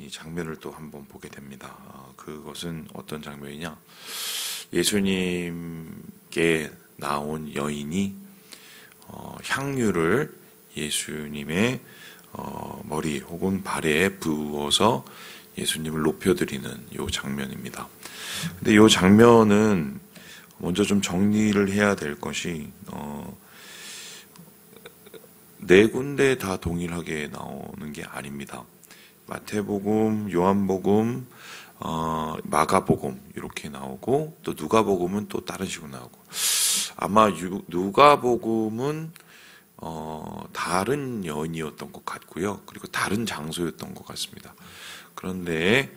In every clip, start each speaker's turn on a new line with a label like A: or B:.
A: 이 장면을 또 한번 보게 됩니다. 그것은 어떤 장면이냐? 예수님께 나온 여인이 향유를 예수님의 머리 혹은 발에 부어서 예수님을 높여드리는 이 장면입니다. 근데 이 장면은 먼저 좀 정리를 해야 될 것이 네 군데 다 동일하게 나오는 게 아닙니다. 마태복음, 요한복음, 마가복음 이렇게 나오고 또 누가복음은 또 다른 식으로 나오고 아마 누가복음은 다른 여인이었던 것 같고요. 그리고 다른 장소였던 것 같습니다. 그런데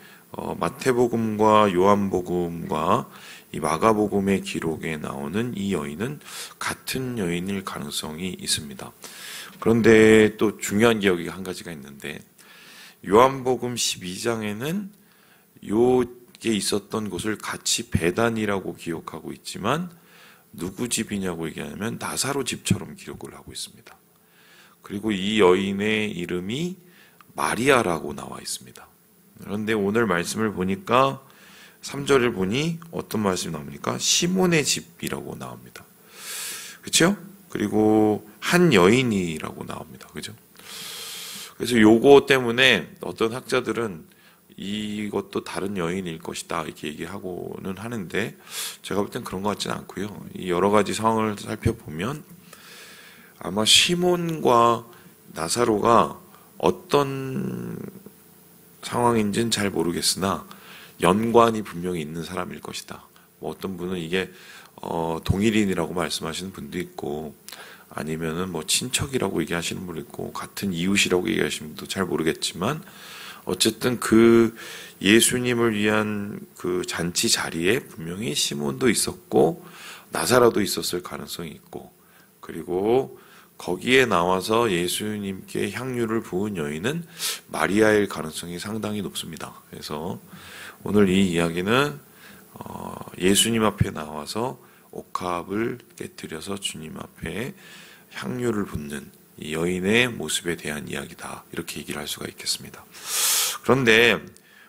A: 마태복음과 요한복음과 이 마가복음의 기록에 나오는 이 여인은 같은 여인일 가능성이 있습니다. 그런데 또 중요한 게 여기 한 가지가 있는데 요한복음 12장에는 요게 있었던 곳을 같이 베단이라고 기억하고 있지만 누구 집이냐고 얘기하면 나사로 집처럼 기록을 하고 있습니다. 그리고 이 여인의 이름이 마리아라고 나와 있습니다. 그런데 오늘 말씀을 보니까 3절을 보니 어떤 말씀이 나옵니까? 시몬의 집이라고 나옵니다. 그렇죠? 그리고 한 여인이라고 나옵니다. 그죠? 그래서 요거 때문에 어떤 학자들은 이것도 다른 여인일 것이다 이렇게 얘기하고는 하는데 제가 볼 땐 그런 것 같지는 않고요. 이 여러 가지 상황을 살펴보면 아마 시몬과 나사로가 어떤 상황인지는 잘 모르겠으나 연관이 분명히 있는 사람일 것이다. 뭐 어떤 분은 이게 동일인이라고 말씀하시는 분도 있고 아니면은 뭐 친척이라고 얘기하시는 분도 있고 같은 이웃이라고 얘기하시는 분도 잘 모르겠지만 어쨌든 그 예수님을 위한 그 잔치 자리에 분명히 시몬도 있었고 나사로도 있었을 가능성이 있고 그리고 거기에 나와서 예수님께 향유를 부은 여인은 마리아일 가능성이 상당히 높습니다. 그래서 오늘 이 이야기는 예수님 앞에 나와서 옥합을 깨뜨려서 주님 앞에 향유를 붓는 이 여인의 모습에 대한 이야기다. 이렇게 얘기를 할 수가 있겠습니다. 그런데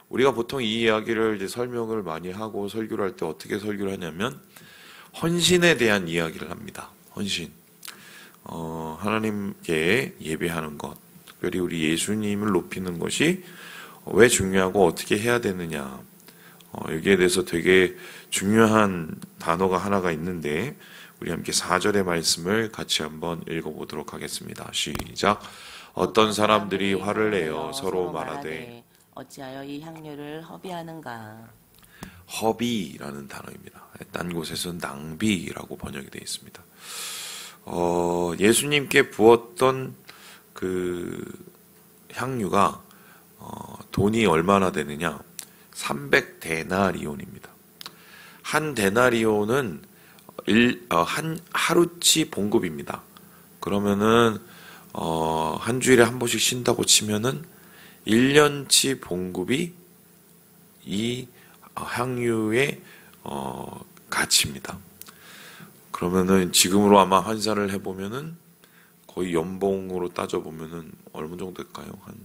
A: 우리가 보통 이 이야기를 이제 설명을 많이 하고 설교를 할 때 어떻게 설교를 하냐면 헌신에 대한 이야기를 합니다. 헌신. 하나님께 예배하는 것, 특별히 우리 예수님을 높이는 것이 왜 중요하고 어떻게 해야 되느냐. 여기에 대해서 되게 중요한 단어가 하나가 있는데 우리 함께 4절의 말씀을 같이 한번 읽어보도록 하겠습니다. 시작. 어떤 사람들이 화를 내어 서로 말하되
B: 어찌하여 이 향유를 허비하는가.
A: 허비라는 단어입니다. 딴 곳에서는 낭비라고 번역이 되어 있습니다. 예수님께 부었던 그 향유가 돈이 얼마나 되느냐? 300데나리온입니다. 한 데나리온은 한 하루치 봉급입니다. 그러면은 한 주일에 한 번씩 쉰다고 치면은 1년치 봉급이 이 향유의 가치입니다. 그러면은 지금으로 아마 환산을 해보면은 거의 연봉으로 따져보면은 얼마 정도 될까요? 한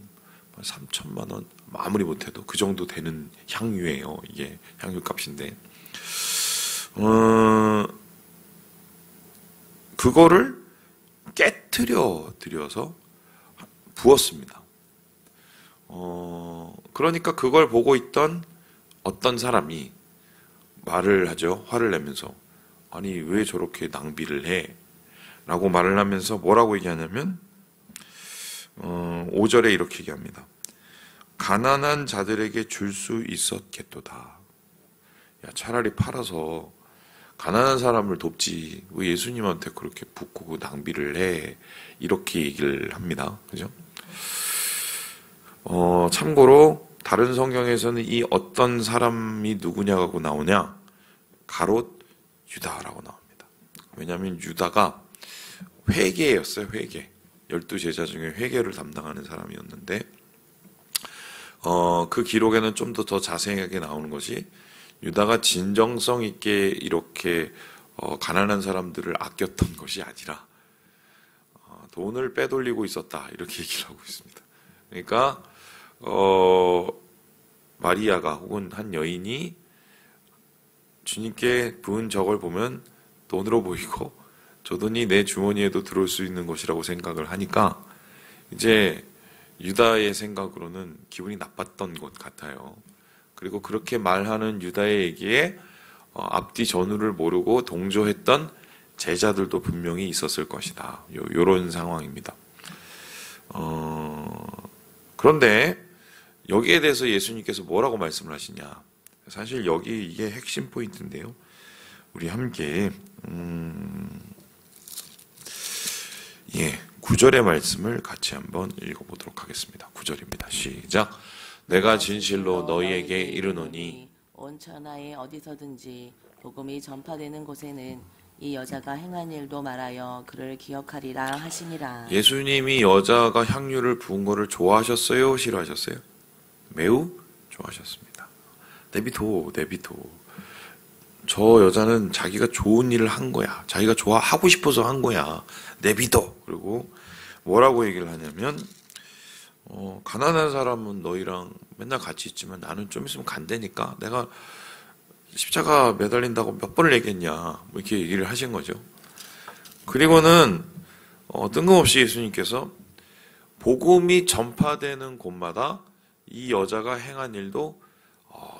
A: 3천만 원? 아무리 못해도 그 정도 되는 향유예요. 이게 향유 값인데. 그거를 깨트려 드려서 부었습니다. 그러니까 그걸 보고 있던 어떤 사람이 말을 하죠. 화를 내면서. 아니, 왜 저렇게 낭비를 해? 라고 말을 하면서 뭐라고 얘기하냐면, 5절에 이렇게 얘기합니다. 가난한 자들에게 줄 수 있었겠도다. 야, 차라리 팔아서 가난한 사람을 돕지. 왜 예수님한테 그렇게 붓고 낭비를 해? 이렇게 얘기를 합니다. 그죠? 참고로 다른 성경에서는 이 어떤 사람이 누구냐고 나오냐? 가롯 유다라고 나옵니다. 왜냐하면 유다가 회계였어요. 회계. 12제자 중에 회계를 담당하는 사람이었는데 그 기록에는 좀 더 자세하게 나오는 것이 유다가 진정성 있게 이렇게 가난한 사람들을 아꼈던 것이 아니라 돈을 빼돌리고 있었다. 이렇게 얘기를 하고 있습니다. 그러니까 마리아가 혹은 한 여인이 주님께 부은 저걸 보면 돈으로 보이고 저 돈이 내 주머니에도 들어올 수 있는 것이라고 생각을 하니까 이제 유다의 생각으로는 기분이 나빴던 것 같아요. 그리고 그렇게 말하는 유다의 얘기에 앞뒤 전후를 모르고 동조했던 제자들도 분명히 있었을 것이다. 요런 상황입니다. 그런데 여기에 대해서 예수님께서 뭐라고 말씀을 하시냐? 사실 여기 이게 핵심 포인트인데요. 우리 함께 9절의 말씀을 같이 한번 읽어보도록 하겠습니다. 9절입니다. 시작. 내가 진실로 너희에게 이르노니
B: 온 천하에 어디서든지 복음이 전파되는 곳에는 이 여자가 행한 일도 말하여 그를 기억하리라 하시니라.
A: 예수님이 여자가 향유를 부은 거를 좋아하셨어요? 싫어하셨어요? 매우 좋아하셨습니다. 내비둬. 저 여자는 자기가 좋은 일을 한 거야. 자기가 좋아하고 싶어서 한 거야. 내비둬. 그리고 뭐라고 얘기를 하냐면 가난한 사람은 너희랑 맨날 같이 있지만 나는 좀 있으면 간다니까 내가 십자가 매달린다고 몇 번을 얘기했냐 뭐 이렇게 얘기를 하신 거죠. 그리고는 뜬금없이 예수님께서 복음이 전파되는 곳마다 이 여자가 행한 일도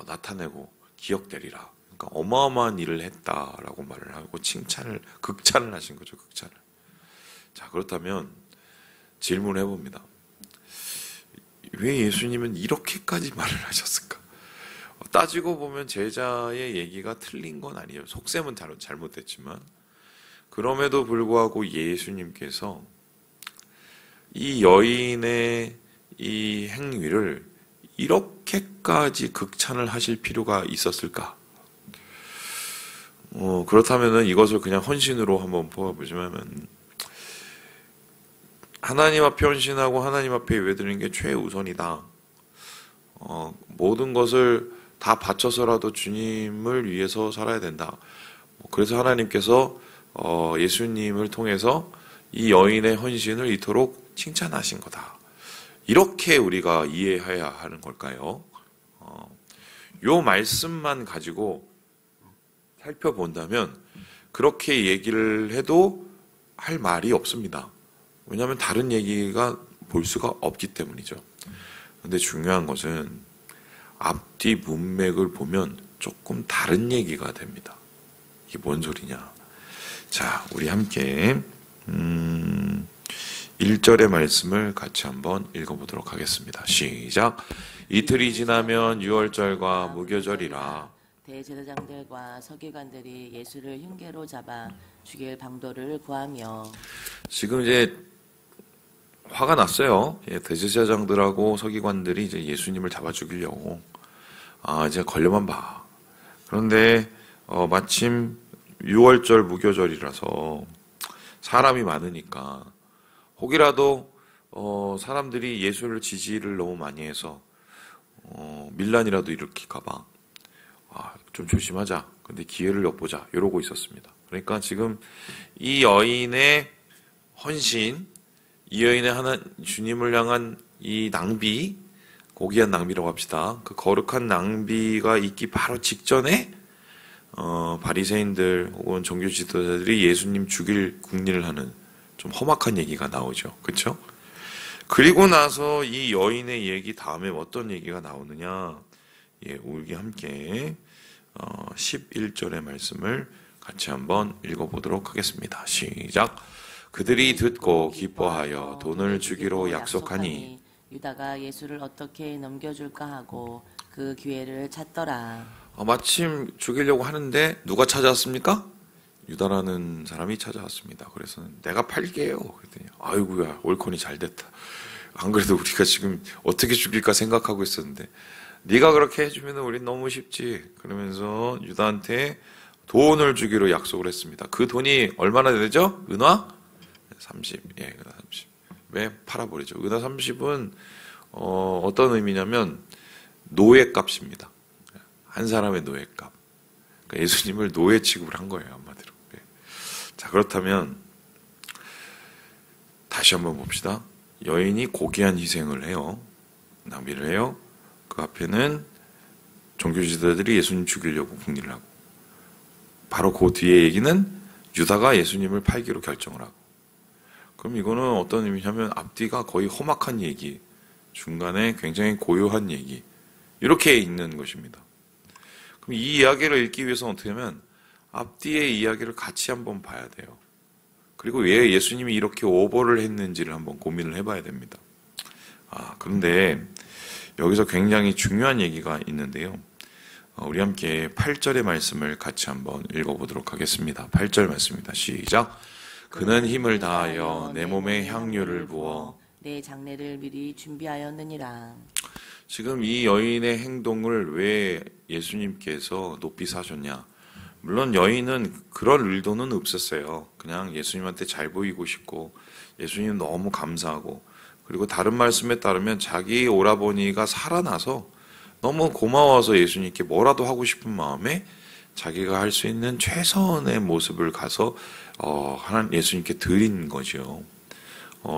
A: 나타내고 기억되리라. 그러니까 어마어마한 일을 했다라고 말을 하고 극찬을 하신 거죠. 극찬을. 자, 그렇다면 질문을 해봅니다. 왜 예수님은 이렇게까지 말을 하셨을까? 따지고 보면 제자의 얘기가 틀린 건 아니에요. 속셈은 잘못됐지만 그럼에도 불구하고 예수님께서 이 여인의 이 행위를 이렇게까지 극찬을 하실 필요가 있었을까? 그렇다면은 이것을 그냥 헌신으로 한번 보아보자면 하나님 앞에 헌신하고 하나님 앞에 예배드리는 게 최우선이다. 모든 것을 다 바쳐서라도 주님을 위해서 살아야 된다. 그래서 하나님께서 예수님을 통해서 이 여인의 헌신을 이토록 칭찬하신 거다. 이렇게 우리가 이해해야 하는 걸까요? 요 말씀만 가지고 살펴본다면 그렇게 얘기를 해도 할 말이 없습니다. 왜냐하면 다른 얘기가 볼 수가 없기 때문이죠. 근데 중요한 것은 앞뒤 문맥을 보면 조금 다른 얘기가 됩니다. 이게 뭔 소리냐? 자, 우리 함께 1절의 말씀을 같이 한번 읽어보도록 하겠습니다. 시작. 이틀이 지나면 유월절과 무교절이라
B: 대제사장들과 서기관들이 예수를 흉계로 잡아 죽일 방도를 구하며. 지금
A: 이제 화가 났어요. 대제사장들하고 서기관들이 이제 예수님을 잡아 죽이려고. 이제 걸려만 봐. 그런데 마침 6월절 무교절이라서 사람이 많으니까 혹이라도 사람들이 예수를 지지를 너무 많이 해서 밀란이라도 일으킬까 봐 좀 조심하자. 근데 기회를 엿보자. 이러고 있었습니다. 그러니까 지금 이 여인의 헌신, 이 여인의 주님을 향한 이 낭비, 고귀한 낭비라고 합시다. 그 거룩한 낭비가 있기 바로 직전에 바리새인들 혹은 종교 지도자들이 예수님 죽일 궁리를 하는 좀 험악한 얘기가 나오죠. 그렇죠? 그리고 나서 이 여인의 얘기 다음에 어떤 얘기가 나오느냐? 우리 함께 11절의 말씀을 같이 한번 읽어보도록 하겠습니다. 시작. 그들이 듣고 기뻐하여 돈을 주기로 약속하니
B: 유다가 예수를 어떻게 넘겨줄까 하고 그 기회를 찾더라.
A: 마침 죽이려고 하는데 누가 찾아왔습니까? 유다라는 사람이 찾아왔습니다. 그래서 내가 팔게요. 그랬더니 아이고야 올콘이 잘 됐다. 안 그래도 우리가 지금 어떻게 죽일까 생각하고 있었는데 네가 그렇게 해주면 우린 너무 쉽지. 그러면서 유다한테 돈을 주기로 약속을 했습니다. 그 돈이 얼마나 되죠? 은화? 30. 은화 30. 왜 팔아버리죠? 은화 30은 어떤 의미냐면 노예값입니다. 한 사람의 노예값. 그러니까 예수님을 노예 취급을 한 거예요, 한마디로. 자, 그렇다면 다시 한번 봅시다. 여인이 고귀한 희생을 해요. 낭비를 해요. 그 앞에는 종교지도자들이 예수님 죽이려고 궁리를 하고, 바로 그 뒤에 얘기는 유다가 예수님을 팔기로 결정을 하고. 그럼 이거는 어떤 의미냐면 앞뒤가 거의 험악한 얘기, 중간에 굉장히 고요한 얘기, 이렇게 있는 것입니다. 그럼 이 이야기를 읽기 위해서는 어떻게 하면 앞뒤의 이야기를 같이 한번 봐야 돼요. 그리고 왜 예수님이 이렇게 오버를 했는지를 한번 고민을 해봐야 됩니다. 그런데 여기서 굉장히 중요한 얘기가 있는데요. 우리 함께 8절의 말씀을 같이 한번 읽어보도록 하겠습니다. 8절 말씀입니다. 시작. 그는 힘을 다하여 내 몸에 향유를 부어
B: 내 장례를 미리 준비하였느니라.
A: 지금 이 여인의 행동을 왜 예수님께서 높이 사셨냐? 물론 여인은 그럴 의도는 없었어요. 그냥 예수님한테 잘 보이고 싶고, 예수님 너무 감사하고, 그리고 다른 말씀에 따르면 자기 오라버니가 살아나서 너무 고마워서 예수님께 뭐라도 하고 싶은 마음에 자기가 할 수 있는 최선의 모습을 가서 하나님 예수님께 드린 거죠.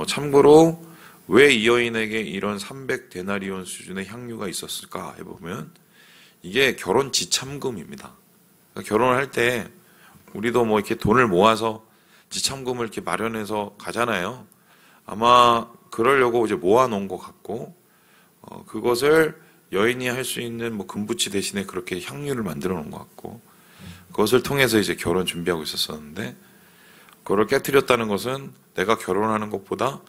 A: 참고로 왜 이 여인에게 이런 300데나리온 수준의 향유가 있었을까 해보면 이게 결혼 지참금입니다. 그러니까 결혼을 할 때 우리도 뭐 이렇게 돈을 모아서 지참금을 이렇게 마련해서 가잖아요. 아마 그러려고 이제 모아놓은 것 같고, 그것을 여인이 할 수 있는 뭐 금부치 대신에 그렇게 향유를 만들어 놓은 것 같고, 그것을 통해서 이제 결혼 준비하고 있었었는데, 그걸 깨뜨렸다는 것은 내가 결혼하는 것보다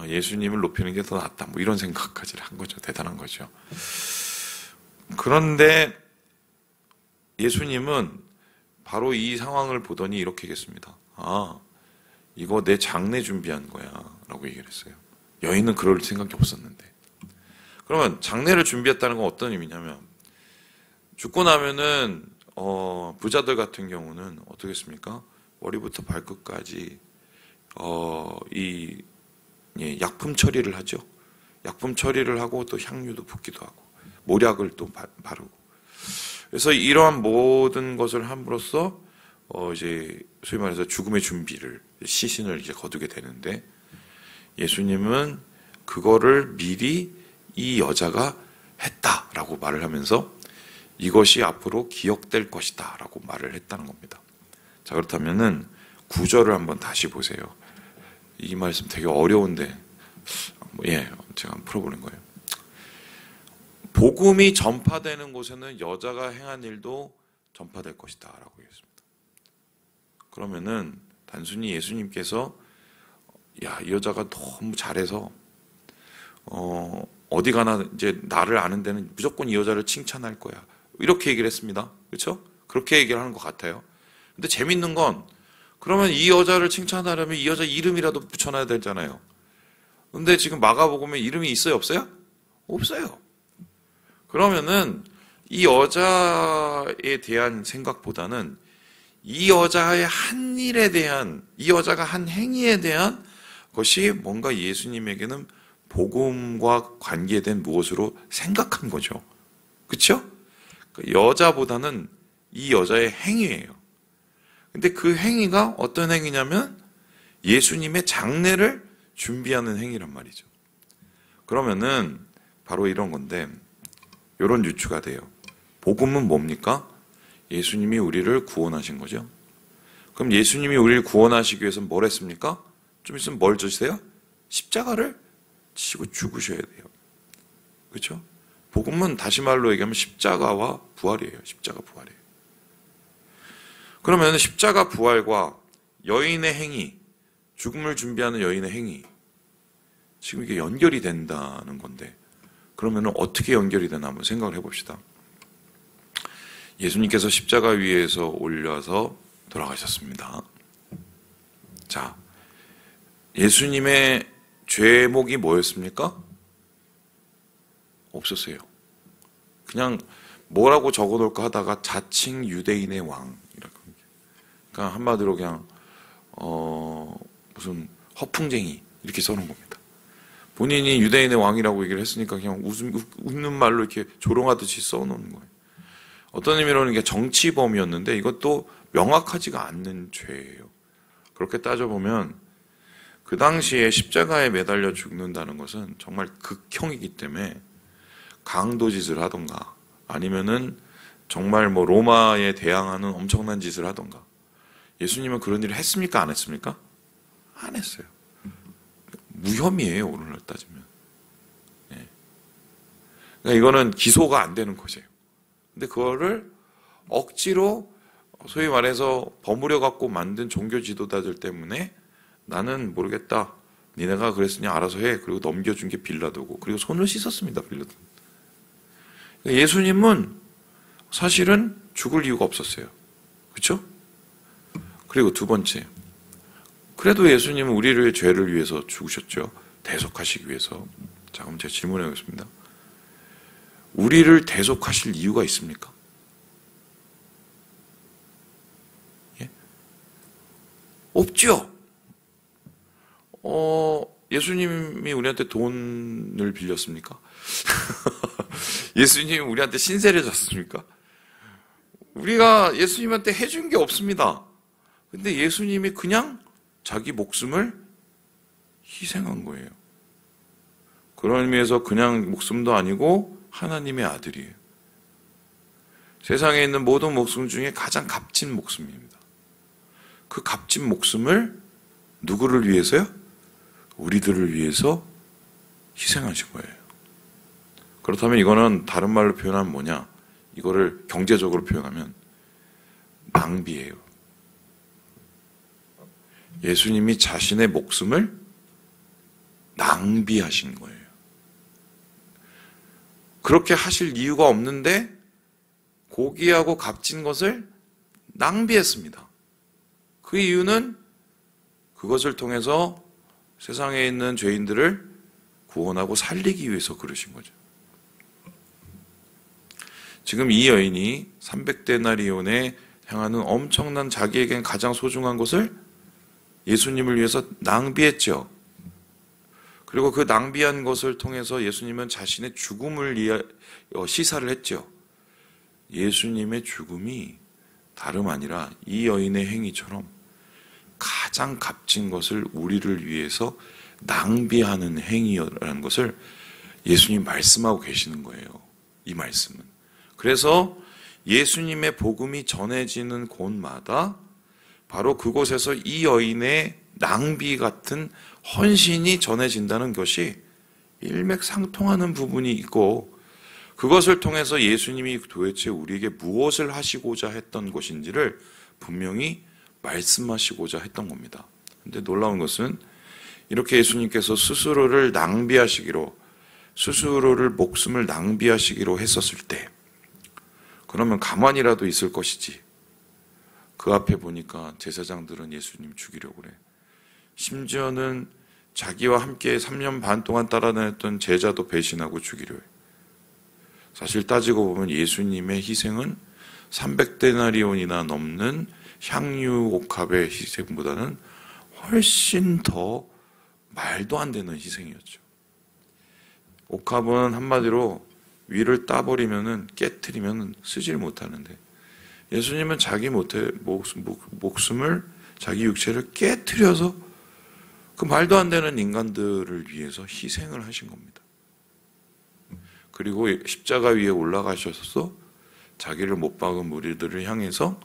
A: 예수님을 높이는 게 더 낫다, 뭐 이런 생각까지 한 거죠. 대단한 거죠. 그런데 예수님은 바로 이 상황을 보더니 이렇게 얘기했습니다. 이거 내 장례 준비한 거야 라고 얘기를 했어요. 여인은 그럴 생각이 없었는데. 그러면 장례를 준비했다는 건 어떤 의미냐면, 죽고 나면은 부자들 같은 경우는 어떻게 했습니까? 머리부터 발끝까지 약품 처리를 하죠. 약품 처리를 하고 또 향유도 붓기도 하고 모략을 또 바르고. 그래서 이러한 모든 것을 함으로써 이제 소위 말해서 죽음의 준비를, 시신을 이제 거두게 되는데, 예수님은 그거를 미리 이 여자가 했다라고 말을 하면서 이것이 앞으로 기억될 것이다 라고 말을 했다는 겁니다. 자, 그렇다면은 9절을 한번 다시 보세요. 이 말씀 되게 어려운데 제가 한번 풀어보는 거예요. 복음이 전파되는 곳에는 여자가 행한 일도 전파될 것이다 라고 했습니다. 그러면은 단순히 예수님께서 이 여자가 너무 잘해서 어디 가나 이제 나를 아는 데는 무조건 이 여자를 칭찬할 거야, 이렇게 얘기를 했습니다. 그렇죠? 그렇게 얘기를 하는 것 같아요. 근데 재밌는 건, 그러면 이 여자를 칭찬하려면 이 여자 이름이라도 붙여놔야 되잖아요. 근데 지금 마가복음에 이름이 있어요, 없어요? 없어요. 그러면은 이 여자에 대한 생각보다는 이 여자의 한 일에 대한, 이 여자가 한 행위에 대한 것이 뭔가 예수님에게는 복음과 관계된 무엇으로 생각한 거죠. 그렇죠? 여자보다는 이 여자의 행위예요. 근데 그 행위가 어떤 행위냐면 예수님의 장례를 준비하는 행위란 말이죠. 그러면은 바로 이런 건데, 이런 유추가 돼요. 복음은 뭡니까? 예수님이 우리를 구원하신 거죠. 그럼 예수님이 우리를 구원하시기 위해서 뭘 했습니까? 좀 있으면 뭘 주세요? 십자가를 지고 죽으셔야 돼요. 그렇죠? 복음은 다시 말로 얘기하면 십자가와 부활이에요. 십자가 부활이에요. 그러면 십자가 부활과 여인의 행위, 죽음을 준비하는 여인의 행위, 지금 이게 연결이 된다는 건데, 그러면 어떻게 연결이 되나 한번 생각을 해봅시다. 예수님께서 십자가 위에서 올려서 돌아가셨습니다. 자, 예수님의 죄목이 뭐였습니까? 없었어요. 그냥 뭐라고 적어놓을까 하다가 자칭 유대인의 왕. 그러니까 한마디로 그냥 무슨 허풍쟁이 이렇게 써놓은 겁니다. 본인이 유대인의 왕이라고 얘기를 했으니까 그냥 웃는 말로 이렇게 조롱하듯이 써놓는 거예요. 어떤 의미로는 이게 정치범이었는데 이것도 명확하지가 않는 죄예요. 그렇게 따져보면 그 당시에 십자가에 매달려 죽는다는 것은 정말 극형이기 때문에 강도짓을 하던가 아니면은 정말 뭐 로마에 대항하는 엄청난 짓을 하던가. 예수님은 그런 일을 했습니까? 안 했습니까? 안 했어요. 무혐의예요, 오늘날 따지면. 예. 그러니까 이거는 기소가 안 되는 것이에요. 근데 그거를 억지로 소위 말해서 버무려 갖고 만든 종교 지도자들 때문에 나는 모르겠다. 니네가 그랬으니 알아서 해. 그리고 넘겨준 게 빌라도고. 그리고 손을 씻었습니다, 빌라도. 그러니까 예수님은 사실은 죽을 이유가 없었어요. 그렇죠? 그리고 두 번째. 그래도 예수님은 우리의 죄를 위해서 죽으셨죠. 대속하시기 위해서. 자, 그럼 제가 질문해 보겠습니다. 우리를 대속하실 이유가 있습니까? 예? 없죠. 예수님이 우리한테 돈을 빌렸습니까? 예수님이 우리한테 신세를 졌습니까? 우리가 예수님한테 해준 게 없습니다. 근데 예수님이 그냥 자기 목숨을 희생한 거예요. 그런 의미에서 그냥 목숨도 아니고 하나님의 아들이에요. 세상에 있는 모든 목숨 중에 가장 값진 목숨입니다. 그 값진 목숨을 누구를 위해서요? 우리들을 위해서 희생하신 거예요. 그렇다면 이거는 다른 말로 표현하면 뭐냐? 이거를 경제적으로 표현하면 낭비예요. 예수님이 자신의 목숨을 낭비하신 거예요. 그렇게 하실 이유가 없는데 고귀하고 값진 것을 낭비했습니다. 그 이유는 그것을 통해서 세상에 있는 죄인들을 구원하고 살리기 위해서 그러신 거죠. 지금 이 여인이 300데나리온에 향하는 엄청난 자기에겐 가장 소중한 것을 예수님을 위해서 낭비했죠. 그리고 그 낭비한 것을 통해서 예수님은 자신의 죽음을 시사를 했죠. 예수님의 죽음이 다름 아니라 이 여인의 행위처럼 가장 값진 것을 우리를 위해서 낭비하는 행위라는 것을 예수님 말씀하고 계시는 거예요. 이 말씀은. 그래서 예수님의 복음이 전해지는 곳마다 바로 그곳에서 이 여인의 낭비 같은 헌신이 전해진다는 것이 일맥상통하는 부분이 있고, 그것을 통해서 예수님이 도대체 우리에게 무엇을 하시고자 했던 것인지를 분명히 말씀하시고자 했던 겁니다. 근데 놀라운 것은 이렇게 예수님께서 스스로를 낭비하시기로, 스스로를 목숨을 낭비하시기로 했었을 때, 그러면 가만히라도 있을 것이지. 그 앞에 보니까 제사장들은 예수님 죽이려고 그래. 심지어는 자기와 함께 3년 반 동안 따라다녔던 제자도 배신하고 죽이려 해. 사실 따지고 보면 예수님의 희생은 300데나리온이나 넘는 향유 옥합의 희생보다는 훨씬 더 말도 안 되는 희생이었죠. 옥합은 한마디로 위를 따버리면은 깨트리면 쓰질 못하는데, 예수님은 자기 목숨을, 자기 육체를 깨트려서 그 말도 안 되는 인간들을 위해서 희생을 하신 겁니다. 그리고 십자가 위에 올라가셔서 자기를 못 박은 무리들을 향해서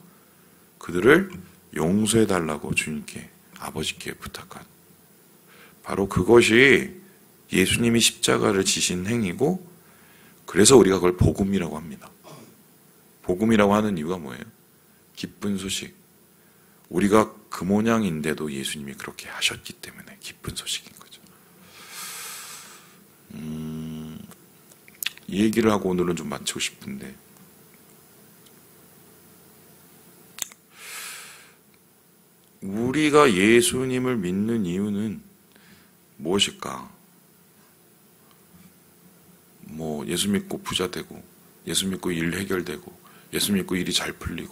A: 그들을 용서해달라고 주님께, 아버지께 부탁한, 바로 그것이 예수님이 십자가를 지신 행위고, 그래서 우리가 그걸 복음이라고 합니다. 복음이라고 하는 이유가 뭐예요? 기쁜 소식. 우리가 그 모양인데도 예수님이 그렇게 하셨기 때문에 기쁜 소식인 거죠. 이 얘기를 하고 오늘은 좀 마치고 싶은데, 우리가 예수님을 믿는 이유는 무엇일까? 뭐 예수 믿고 부자 되고, 예수 믿고 일 해결되고, 예수 믿고 일이 잘 풀리고,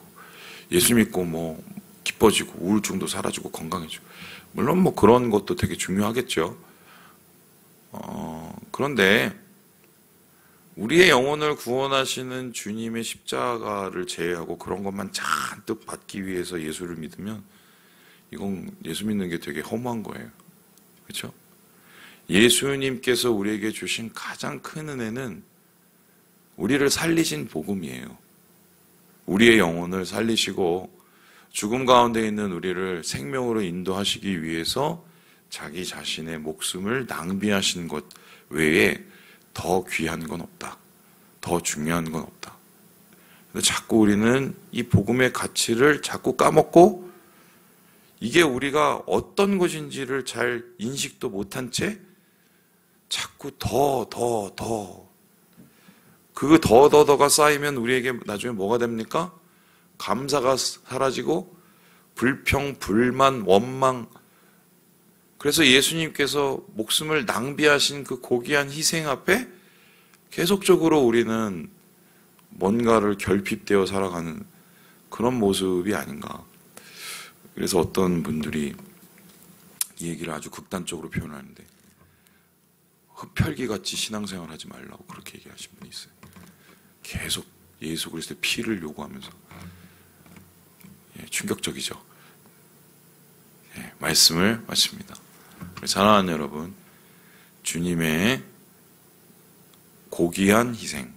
A: 예수 믿고 뭐 기뻐지고, 우울증도 사라지고, 건강해지고. 물론 뭐 그런 것도 되게 중요하겠죠. 그런데 우리의 영혼을 구원하시는 주님의 십자가를 제외하고 그런 것만 잔뜩 받기 위해서 예수를 믿으면 이건 예수 믿는 게 되게 허무한 거예요. 그렇죠? 예수님께서 우리에게 주신 가장 큰 은혜는 우리를 살리신 복음이에요. 우리의 영혼을 살리시고 죽음 가운데 있는 우리를 생명으로 인도하시기 위해서 자기 자신의 목숨을 낭비하신 것 외에 더 귀한 건 없다. 더 중요한 건 없다. 근데 자꾸 우리는 이 복음의 가치를 자꾸 까먹고 이게 우리가 어떤 것인지를 잘 인식도 못한 채 자꾸 그 더가 쌓이면 우리에게 나중에 뭐가 됩니까? 감사가 사라지고 불평, 불만, 원망. 그래서 예수님께서 목숨을 낭비하신 그 고귀한 희생 앞에 계속적으로 우리는 뭔가를 결핍되어 살아가는 그런 모습이 아닌가. 그래서 어떤 분들이 이 얘기를 아주 극단적으로 표현하는데 흡혈귀같이 신앙생활 하지 말라고 그렇게 얘기하신 분이 있어요. 계속 예수 그리스도의 피를 요구하면서. 충격적이죠. 말씀을 마칩니다. 사랑하는 여러분, 주님의 고귀한 희생,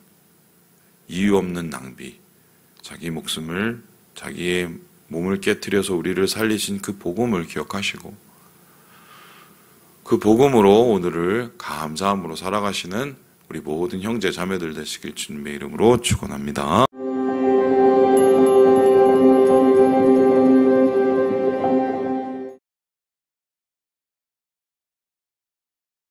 A: 이유 없는 낭비, 자기 목숨을, 자기의 몸을 깨트려서 우리를 살리신 그 복음을 기억하시고 그 복음으로 오늘을 감사함으로 살아가시는 우리 모든 형제 자매들 되시길 주님의 이름으로 축원합니다.